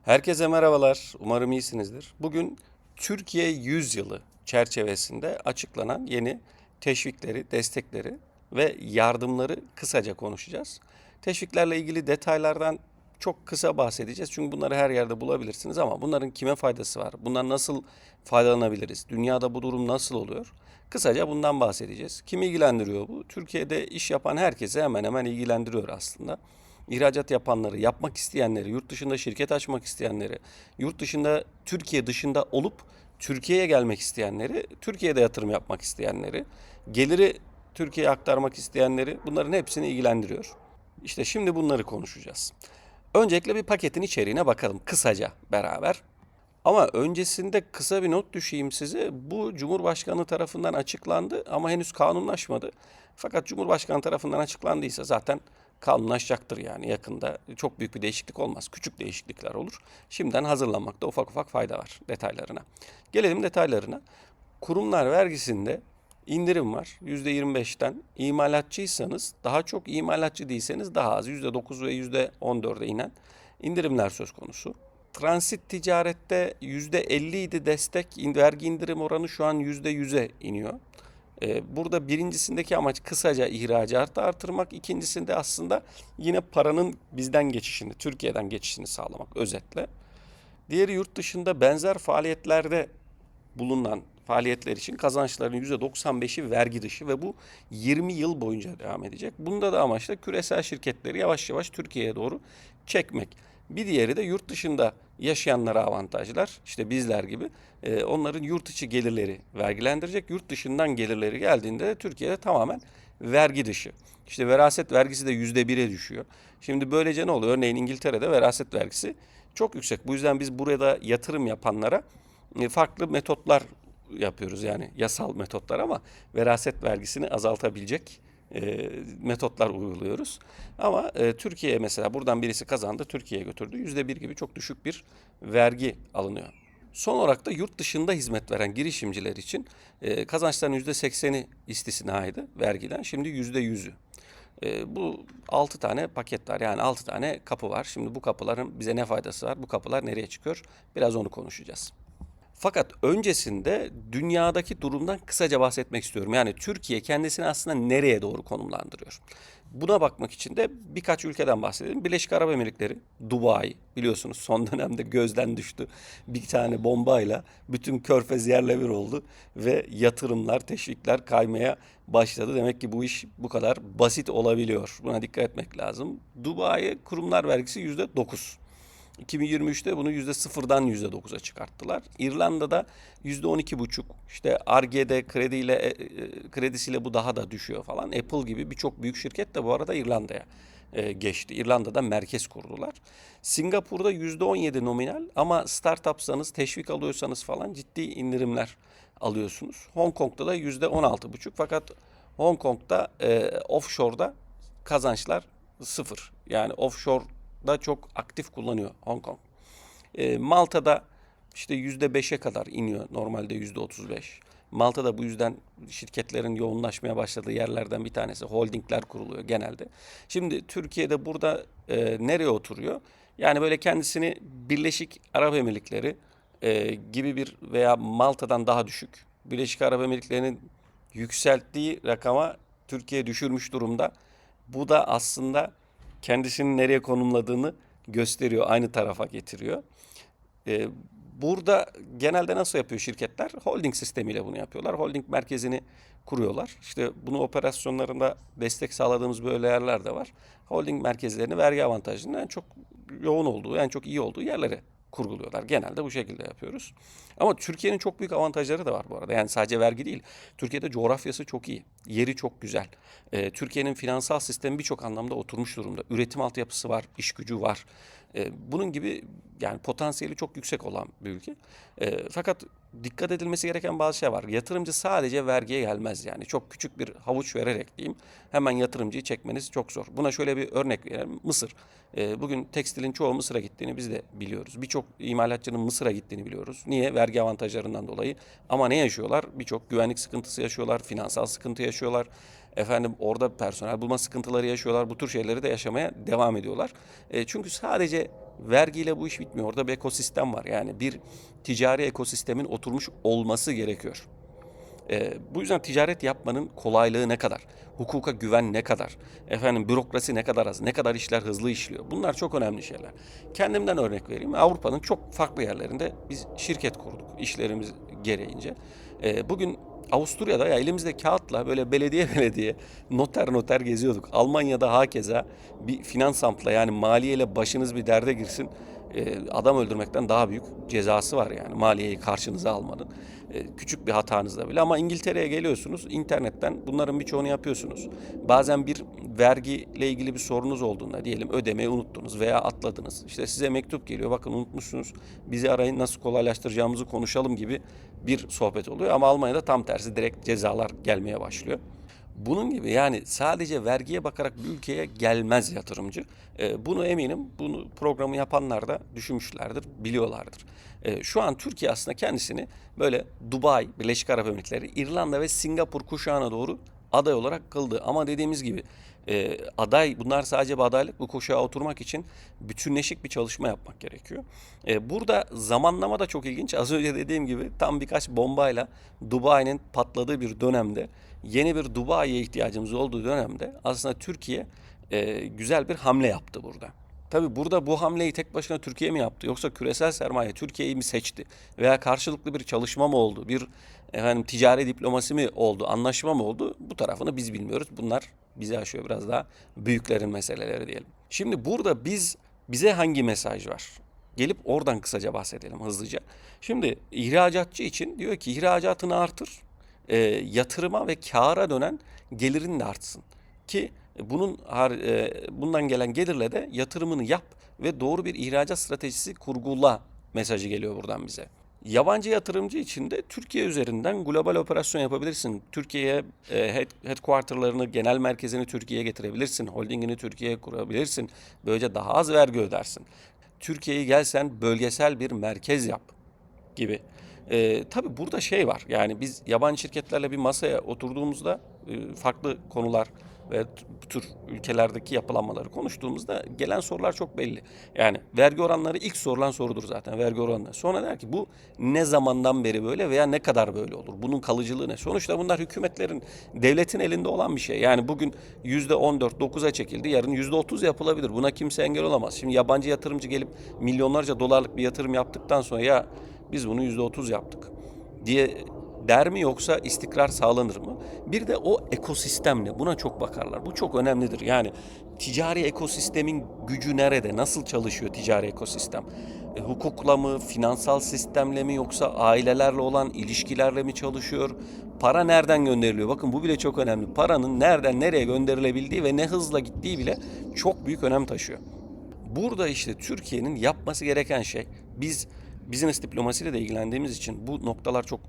Herkese merhabalar. Umarım iyisinizdir. Bugün Türkiye 100 yılı çerçevesinde açıklanan yeni teşvikleri, destekleri ve yardımları kısaca konuşacağız. Teşviklerle ilgili detaylardan çok kısa bahsedeceğiz. Çünkü bunları her yerde bulabilirsiniz ama bunların kime faydası var? Bundan nasıl faydalanabiliriz? Dünyada bu durum nasıl oluyor? Kısaca bundan bahsedeceğiz. Kim ilgilendiriyor bu? Türkiye'de iş yapan herkese hemen hemen ilgilendiriyor aslında. İhracat yapanları, yapmak isteyenleri, yurt dışında şirket açmak isteyenleri, yurt dışında, Türkiye dışında olup Türkiye'ye gelmek isteyenleri, Türkiye'de yatırım yapmak isteyenleri, geliri Türkiye'ye aktarmak isteyenleri bunların hepsini ilgilendiriyor. İşte şimdi bunları konuşacağız. Öncelikle bir paketin içeriğine bakalım kısaca beraber. Ama öncesinde kısa bir not düşeyim size. Bu Cumhurbaşkanı tarafından açıklandı ama henüz kanunlaşmadı. Fakat Cumhurbaşkanı tarafından açıklandıysa zaten kanunlaşacaktır yani yakında. Çok büyük bir değişiklik olmaz. Küçük değişiklikler olur. Şimdiden hazırlanmakta ufak ufak fayda var detaylarına. Gelelim detaylarına. Kurumlar vergisinde indirim var %25'ten. İmalatçıysanız daha çok, imalatçı değilseniz daha az %9 ve %14'e inen indirimler söz konusu. Transit ticarette %50 idi destek, vergi indirim oranı şu an %100'e iniyor. Burada birincisindeki amaç kısaca ihracatı artırmak, ikincisinde aslında yine paranın bizden geçişini, Türkiye'den geçişini sağlamak özetle. Diğeri yurt dışında benzer faaliyetlerde bulunan faaliyetler için kazançların %95'i vergi dışı ve bu 20 yıl boyunca devam edecek. Bunda da amaç da küresel şirketleri yavaş yavaş Türkiye'ye doğru çekmek. Bir diğeri de yurt dışında yaşayanlara avantajlar. İşte bizler gibi onların yurt içi gelirleri vergilendirecek. Yurt dışından gelirleri geldiğinde de Türkiye'de tamamen vergi dışı. İşte veraset vergisi de %1'e düşüyor. Şimdi böylece ne oluyor? Örneğin İngiltere'de veraset vergisi çok yüksek. Bu yüzden biz burada yatırım yapanlara farklı metotlar yapıyoruz, yani yasal metotlar, ama veraset vergisini azaltabilecek metotlar uyguluyoruz. Ama Türkiye'ye mesela buradan birisi kazandı, Türkiye'ye götürdü. %1 gibi çok düşük bir vergi alınıyor. Son olarak da yurt dışında hizmet veren girişimciler için kazançların %80'i istisnaydı vergiden. Şimdi %100'ü. Bu 6 tane paket var, yani 6 tane kapı var. Şimdi bu kapıların bize ne faydası var? Bu kapılar nereye çıkıyor? Biraz onu konuşacağız. Fakat öncesinde dünyadaki durumdan kısaca bahsetmek istiyorum. Yani Türkiye kendisini aslında nereye doğru konumlandırıyor? Buna bakmak için de birkaç ülkeden bahsedelim. Birleşik Arap Emirlikleri, Dubai, biliyorsunuz son dönemde gözden düştü. Bir tane bombayla bütün körfez yerle bir oldu ve yatırımlar, teşvikler kaymaya başladı. Demek ki bu iş bu kadar basit olabiliyor. Buna dikkat etmek lazım. Dubai kurumlar vergisi %9. 2023'te bunu %0'dan %9'a çıkarttılar. İrlanda'da %12,5. İşte Ar-Ge'de kredisiyle bu daha da düşüyor falan. Apple gibi birçok büyük şirket de bu arada İrlanda'ya geçti. İrlanda'da merkez kurdular. Singapur'da %17 nominal ama startupsanız, teşvik alıyorsanız falan ciddi indirimler alıyorsunuz. Hong Kong'da da %16,5. Fakat Hong Kong'da offshore'da kazançlar sıfır. Yani offshore da çok aktif kullanıyor Hong Kong. Malta'da işte %5'e kadar iniyor. Normalde %35. Malta'da bu yüzden şirketlerin yoğunlaşmaya başladığı yerlerden bir tanesi. Holdingler kuruluyor genelde. Şimdi Türkiye'de burada nereye oturuyor? Yani böyle kendisini Birleşik Arap Emirlikleri gibi bir veya Malta'dan daha düşük. Birleşik Arap Emirlikleri'nin yükselttiği rakama Türkiye düşürmüş durumda. Bu da aslında kendisini nereye konumladığını gösteriyor, aynı tarafa getiriyor. Ee, Burada genelde nasıl yapıyor şirketler? Holding sistemiyle bunu yapıyorlar. Holding merkezini kuruyorlar. İşte bunu operasyonlarında destek sağladığımız böyle yerler de var. Holding merkezlerini vergi avantajının en çok yoğun olduğu, en çok iyi olduğu yerlere kurguluyorlar. Genelde bu şekilde yapıyoruz. Ama Türkiye'nin çok büyük avantajları da var bu arada. Yani sadece vergi değil. Türkiye'de coğrafyası çok iyi. Yeri çok güzel. Türkiye'nin finansal sistemi birçok anlamda oturmuş durumda. Üretim altyapısı var, iş gücü var. Bunun gibi yani potansiyeli çok yüksek olan bir ülke. Fakat dikkat edilmesi gereken bazı şey var. Yatırımcı sadece vergiye gelmez yani. Çok küçük bir havuç vererek diyeyim, hemen yatırımcıyı çekmeniz çok zor. Buna şöyle bir örnek verelim. Mısır. Bugün tekstilin çoğu Mısır'a gittiğini biz de biliyoruz. Birçok imalatçının Mısır'a gittiğini biliyoruz. Niye? Vergi avantajlarından dolayı. Ama ne yaşıyorlar? Birçok güvenlik sıkıntısı yaşıyorlar, finansal sıkıntı yaşıyorlar. Efendim orada personel bulma sıkıntıları yaşıyorlar. Bu tür şeyleri de yaşamaya devam ediyorlar. Çünkü sadece vergiyle bu iş bitmiyor. Orada bir ekosistem var. Yani bir ticari ekosistemin oturmuş olması gerekiyor. Bu yüzden ticaret yapmanın kolaylığı ne kadar, hukuka güven ne kadar, bürokrasi ne kadar az, ne kadar işler hızlı işliyor. Bunlar çok önemli şeyler. Kendimden örnek vereyim. Avrupa'nın çok farklı yerlerinde biz şirket kurduk işlerimiz gereğince. Bugün Avusturya'da ya elimizde kağıtla böyle belediye noter geziyorduk. Almanya'da hakeza bir finansamtla yani maliyeyle başınız bir derde girsin. Adam öldürmekten daha büyük cezası var yani maliyeyi karşınıza almanın. Küçük bir hatanızda bile ama İngiltere'ye geliyorsunuz internetten bunların birçoğunu yapıyorsunuz. Bazen bir vergiyle ilgili bir sorunuz olduğunda diyelim ödemeyi unuttunuz veya atladınız. İşte size mektup geliyor bakın unutmuşsunuz bizi arayın nasıl kolaylaştıracağımızı konuşalım gibi bir sohbet oluyor. Ama Almanya'da tam tersi direkt cezalar gelmeye başlıyor. Bunun gibi yani sadece vergiye bakarak bir ülkeye gelmez yatırımcı. Bunu eminim bunu programı yapanlar da düşünmüşlerdir, biliyorlardır. Şu an Türkiye aslında kendisini böyle Dubai, Birleşik Arap Emirlikleri, İrlanda ve Singapur kuşağına doğru aday olarak kıldı. Ama dediğimiz gibi aday bunlar sadece bir adaylık bu kuşağa oturmak için bütünleşik bir çalışma yapmak gerekiyor. Burada zamanlama da çok ilginç. Az önce dediğim gibi tam birkaç bombayla Dubai'nin patladığı bir dönemde yeni bir Dubai'ye ihtiyacımız olduğu dönemde aslında Türkiye güzel bir hamle yaptı burada. Tabii burada bu hamleyi tek başına Türkiye mi yaptı yoksa küresel sermaye Türkiye'yi mi seçti veya karşılıklı bir çalışma mı oldu, bir ticari diplomasi mi oldu, anlaşma mı oldu? Bu tarafını biz bilmiyoruz. Bunlar bizi aşıyor biraz daha büyüklerin meseleleri diyelim. Şimdi burada bize hangi mesaj var? Gelip oradan kısaca bahsedelim hızlıca. Şimdi ihracatçı için diyor ki ihracatını artır, yatırıma ve kâra dönen gelirin de artsın. Ki bundan gelen gelirle de yatırımını yap ve doğru bir ihracat stratejisi kurgula mesajı geliyor buradan bize. Yabancı yatırımcı için de Türkiye üzerinden global operasyon yapabilirsin. Türkiye'ye headquarterlarını, genel merkezini Türkiye'ye getirebilirsin. Holdingini Türkiye'ye kurabilirsin. Böylece daha az vergi ödersin. Türkiye'yi gelsen bölgesel bir merkez yap gibi. Tabii burada şey var. Yani biz yabancı şirketlerle bir masaya oturduğumuzda farklı konular ve bu tür ülkelerdeki yapılanmaları konuştuğumuzda gelen sorular çok belli. Yani vergi oranları ilk sorulan sorudur zaten vergi oranları. Sonra der ki bu ne zamandan beri böyle veya ne kadar böyle olur? Bunun kalıcılığı ne? Sonuçta bunlar hükümetlerin, devletin elinde olan bir şey. Yani bugün %14, 9'a çekildi. Yarın %30 yapılabilir. Buna kimse engel olamaz. Şimdi yabancı yatırımcı gelip milyonlarca dolarlık bir yatırım yaptıktan sonra ya biz bunu %30 yaptık diye der mi yoksa istikrar sağlanır mı? Bir de o ekosistemle buna çok bakarlar. Bu çok önemlidir. Yani ticari ekosistemin gücü nerede? Nasıl çalışıyor ticari ekosistem? Hukukla mı, finansal sistemle mi yoksa ailelerle olan ilişkilerle mi çalışıyor? Para nereden gönderiliyor? Bakın bu bile çok önemli. Paranın nereden nereye gönderilebildiği ve ne hızla gittiği bile çok büyük önem taşıyor. Burada işte Türkiye'nin yapması gereken şey biz business diplomasiyle de ilgilendiğimiz için bu noktalar çok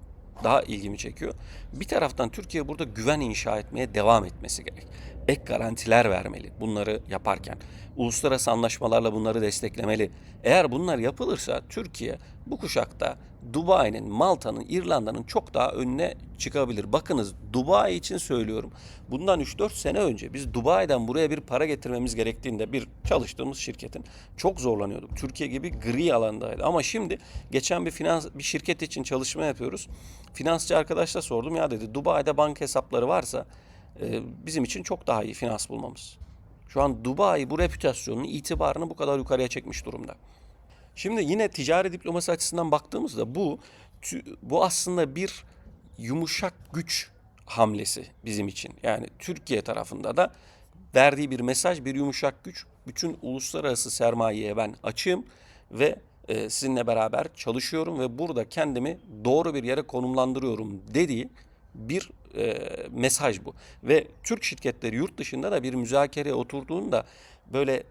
daha ilgimi çekiyor. Bir taraftan Türkiye burada güven inşa etmeye devam etmesi gerek. Ek garantiler vermeli bunları yaparken. Uluslararası anlaşmalarla bunları desteklemeli. Eğer bunlar yapılırsa Türkiye bu kuşakta Dubai'nin, Malta'nın, İrlanda'nın çok daha önüne çıkabilir. Bakınız Dubai için söylüyorum. Bundan 3-4 sene önce biz Dubai'den buraya bir para getirmemiz gerektiğinde bir çalıştığımız şirketin çok zorlanıyorduk. Türkiye gibi gri alandaydı. Ama şimdi geçen bir şirket için çalışma yapıyoruz. Finansçı arkadaşla sordum ya dedi Dubai'de banka hesapları varsa bizim için çok daha iyi finans bulmamız. Şu an Dubai bu reputasyonunu, itibarını bu kadar yukarıya çekmiş durumda. Şimdi yine ticari diplomasi açısından baktığımızda bu aslında bir yumuşak güç hamlesi bizim için. Yani Türkiye tarafında da verdiği bir mesaj, bir yumuşak güç. Bütün uluslararası sermayeye ben açığım ve sizinle beraber çalışıyorum ve burada kendimi doğru bir yere konumlandırıyorum dediği bir mesaj bu. Ve Türk şirketleri yurt dışında da bir müzakereye oturduğunda böyle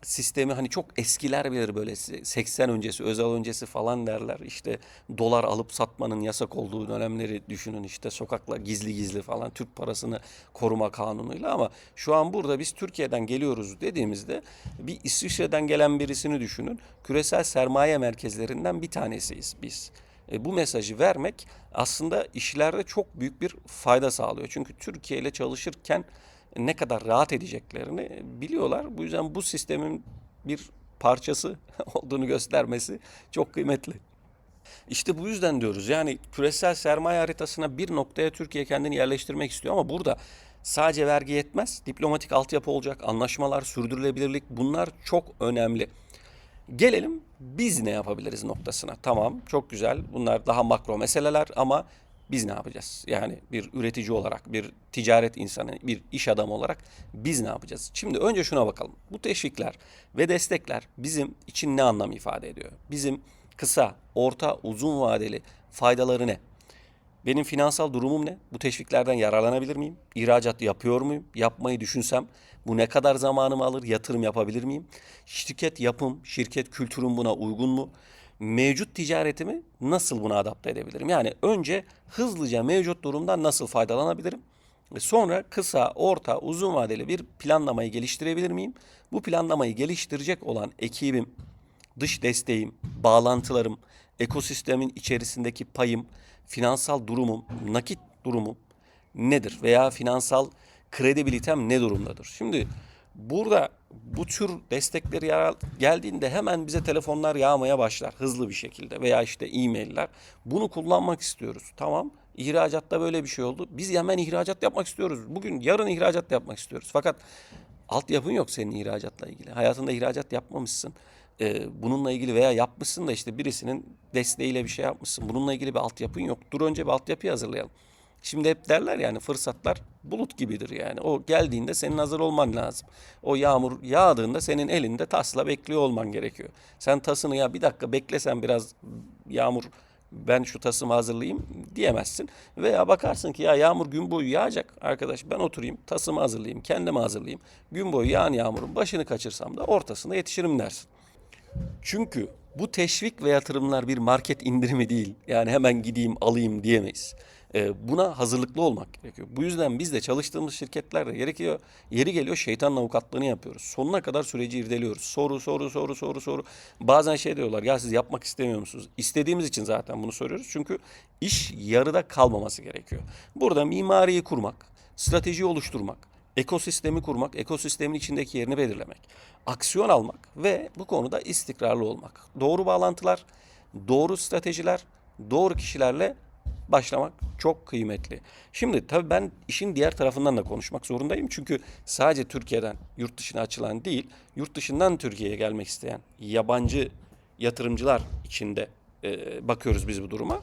sistemi hani çok eskiler bilir böyle 80 öncesi, Özal öncesi falan derler. İşte dolar alıp satmanın yasak olduğu dönemleri düşünün işte sokakla gizli gizli falan Türk parasını koruma kanunuyla ama şu an burada biz Türkiye'den geliyoruz dediğimizde bir İsviçre'den gelen birisini düşünün. Küresel sermaye merkezlerinden bir tanesiyiz biz. Bu mesajı vermek aslında işlerde çok büyük bir fayda sağlıyor. Çünkü Türkiye ile çalışırken ne kadar rahat edeceklerini biliyorlar. Bu yüzden bu sistemin bir parçası olduğunu göstermesi çok kıymetli. İşte bu yüzden diyoruz yani küresel sermaye haritasına bir noktaya Türkiye kendini yerleştirmek istiyor ama burada sadece vergi yetmez. Diplomatik altyapı olacak, anlaşmalar, sürdürülebilirlik bunlar çok önemli. Gelelim biz ne yapabiliriz noktasına. Tamam, çok güzel. Bunlar daha makro meseleler ama biz ne yapacağız? Yani bir üretici olarak, bir ticaret insanı, bir iş adamı olarak biz ne yapacağız? Şimdi önce şuna bakalım. Bu teşvikler ve destekler bizim için ne anlam ifade ediyor? Bizim kısa, orta, uzun vadeli faydaları ne? Benim finansal durumum ne? Bu teşviklerden yararlanabilir miyim? İhracat yapıyor muyum? Yapmayı düşünsem bu ne kadar zamanımı alır? Yatırım yapabilir miyim? Şirket yapım, şirket kültürüm buna uygun mu? Mevcut ticaretimi nasıl buna adapte edebilirim? Yani önce hızlıca mevcut durumdan nasıl faydalanabilirim? Ve sonra kısa, orta, uzun vadeli bir planlamayı geliştirebilir miyim? Bu planlamayı geliştirecek olan ekibim, dış desteğim, bağlantılarım, ekosistemin içerisindeki payım, finansal durumum, nakit durumum nedir? Veya finansal kredibilitem ne durumdadır? Şimdi burada bu tür destekleri geldiğinde hemen bize telefonlar yağmaya başlar hızlı bir şekilde veya işte e-mailler. Bunu kullanmak istiyoruz. Tamam. İhracatta böyle bir şey oldu. Biz hemen ihracat yapmak istiyoruz. Bugün, yarın ihracat yapmak istiyoruz. Fakat altyapın yok senin ihracatla ilgili. Hayatında ihracat yapmamışsın. Bununla ilgili veya yapmışsın da işte birisinin desteğiyle bir şey yapmışsın. Bununla ilgili bir altyapın yok. Dur önce bir altyapıyı hazırlayalım. Şimdi hep derler yani fırsatlar bulut gibidir yani. O geldiğinde senin hazır olman lazım. O yağmur yağdığında senin elinde tasla bekliyor olman gerekiyor. Sen tasını ya bir dakika beklesen biraz yağmur ben şu tasımı hazırlayayım diyemezsin. Veya bakarsın ki ya yağmur gün boyu yağacak arkadaş ben oturayım tasımı hazırlayayım kendimi hazırlayayım. Gün boyu yağan yağmurun başını kaçırsam da ortasında yetişirim dersin. Çünkü bu teşvik ve yatırımlar bir market indirimi değil. Yani hemen gideyim alayım diyemeyiz. Buna hazırlıklı olmak gerekiyor. Bu yüzden biz de çalıştığımız şirketlerde gerekiyor. Yeri geliyor şeytanın avukatlığını yapıyoruz. Sonuna kadar süreci irdeliyoruz. Soru. Bazen şey diyorlar ya siz yapmak istemiyor musunuz? İstediğimiz için zaten bunu soruyoruz. Çünkü iş yarıda kalmaması gerekiyor. Burada mimariyi kurmak, strateji oluşturmak, ekosistemi kurmak, ekosistemin içindeki yerini belirlemek, aksiyon almak ve bu konuda istikrarlı olmak. Doğru bağlantılar, doğru stratejiler, doğru kişilerle başlamak çok kıymetli. Şimdi tabii ben işin diğer tarafından da konuşmak zorundayım. Çünkü sadece Türkiye'den yurt dışına açılan değil, yurt dışından Türkiye'ye gelmek isteyen yabancı yatırımcılar içinde bakıyoruz biz bu duruma.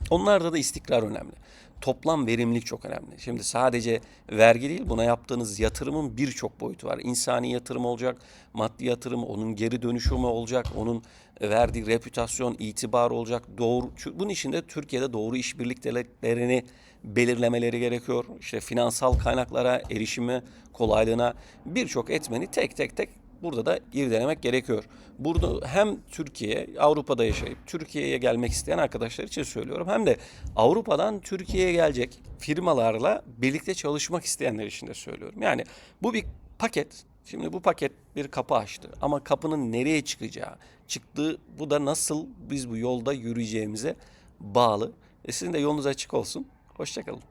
Onlarda da istikrar önemli. Toplam verimlilik çok önemli. Şimdi sadece vergi değil, buna yaptığınız yatırımın birçok boyutu var. İnsani yatırım olacak, maddi yatırım, onun geri dönüşümü olacak, onun verdiği reputasyon, itibar olacak. Doğru, bunun içinde Türkiye'de doğru işbirliklerini belirlemeleri gerekiyor. İşte finansal kaynaklara erişimi kolaylığına birçok etmeni tek burada da irdelemek gerekiyor. Burada hem Türkiye, Avrupa'da yaşayıp Türkiye'ye gelmek isteyen arkadaşlar için söylüyorum. Hem de Avrupa'dan Türkiye'ye gelecek firmalarla birlikte çalışmak isteyenler için de söylüyorum. Yani bu bir paket. Şimdi bu paket bir kapı açtı. Ama kapının nereye çıkacağı, çıktığı bu da nasıl biz bu yolda yürüyeceğimize bağlı. Sizin de yolunuz açık olsun. Hoşça kalın.